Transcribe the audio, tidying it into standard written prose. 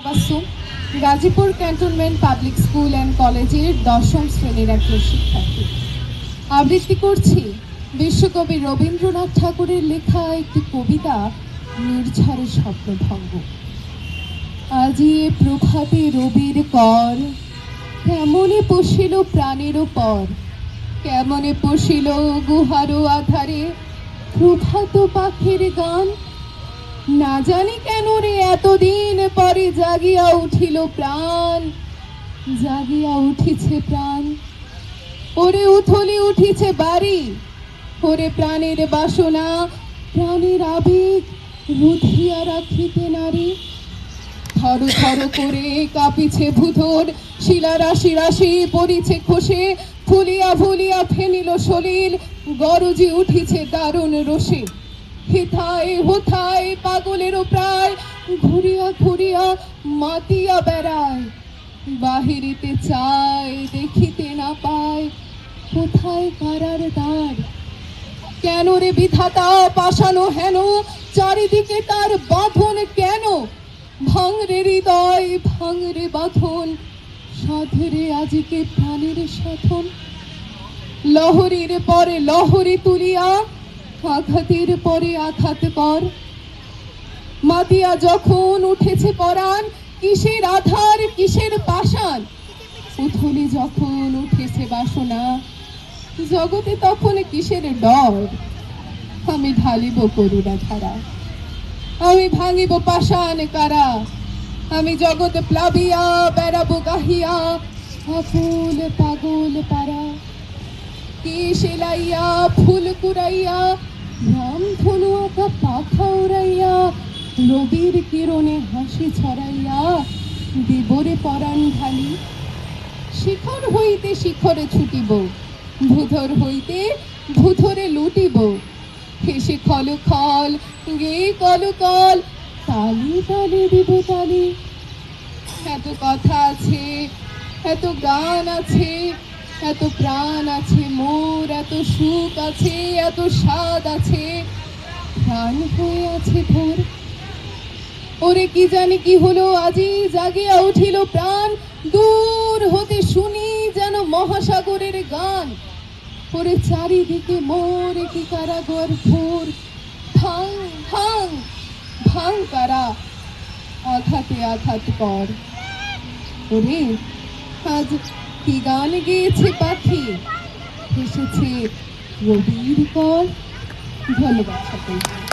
Tabassum Gazipur cantonment public school and কলেজের দশম শ্রেণীর একজন শিক্ষার্থী। আবৃত্তি করছি বিশ্বকবি রবীন্দ্রনাথ ঠাকুরের লেখা একটি কবিতা, নির্ঝরের স্বপ্নভঙ্গ। আজি এ প্রভাতে রবির কর, কেমনে পশিল প্রাণের পর, কেমনে পশিল গুহারো আধারে প্রভাত পাখির গান। না জানি কেন রে এতদিন পরে জাগিয়া উঠিল প্রাণ, জাগিয়া উঠিছে প্রাণ। ওরে উথলি উঠিছে বাড়ি, ওরে প্রাণের বাসনা, প্রাণের আবেগ রুধিয়া রাখিতে নারী। থর থর করে কাঁপিছে ভূধর, শিলা রাশি রাশি পড়িছে খসে, ফুলিয়া ফুলিয়া ফেনিল সলিল, গরজি উঠিছে দারুণ রোষে। হিথায় হোথায় পাগলেরও প্রায়, ঘুরিয়া ঘুরিয়া মাতিয়া বেড়ায়। বাহিরিতে চায় দেখিতে না পায়, কোথায় কারার দ্বার। কেন রে বিধাতা পাশানো হেন, চারিদিকে তার বাঁধন কেন। ভাঙরে হৃদয় ভাঙরে বাঁধন, সাধরে আজিকে প্রাণের সাধন। লহরীর পরে লহরী তুলিয়া, আঘাতের পরে আঘাত কর। মাতিয়া যখন উঠেছে পরাণ, কিসের আধার কিসের পাষাণ। উথলি যখন উঠেছে বাসনা, জগতে তখন কিসের ডর। আমি ঢালিব করুণা ধারা, আমি ভাঙিব পাষাণ কারা। আমি জগৎ প্লাবিয়া বেড়াবো গাহিয়া, আকুল পাগল পারা। কি সেলাইয়া ফুল কুড়াইয়া, রাম ধনু আঁকা পাখা উড়াইয়া, রবির কিরণে হাসি ছড়াইয়া দেবরে পরাণ ঢালি। শিখর হইতে শিখরে ছুটিব, ভূধর হইতে ভূধরে লুটিব। হেসে খল খল গে কল কল, তালি তালি দিব তালি। এত কথা আছে, এত গান আছে, এত প্রাণ আছে মোর, এত সুখ আছে, এত স্বাদ আছে, প্রাণ হয়ে আছে ভোর। ওরে কি জানি কি হলো আজি জাগিয়া উঠিল প্রাণ, দূর হতে শুনি যেন মহাসাগরের গান। ওরে চারিদিকে মোর কি কারাগর ঘোর, ভাঙ ভাঙ ভাঙ কারা, আঘাতে আঘাত কর। ওরে আজ কি গান গেয়েছে পাখি, এসেছে রবির কর। ধন্যবাদ সকলকে।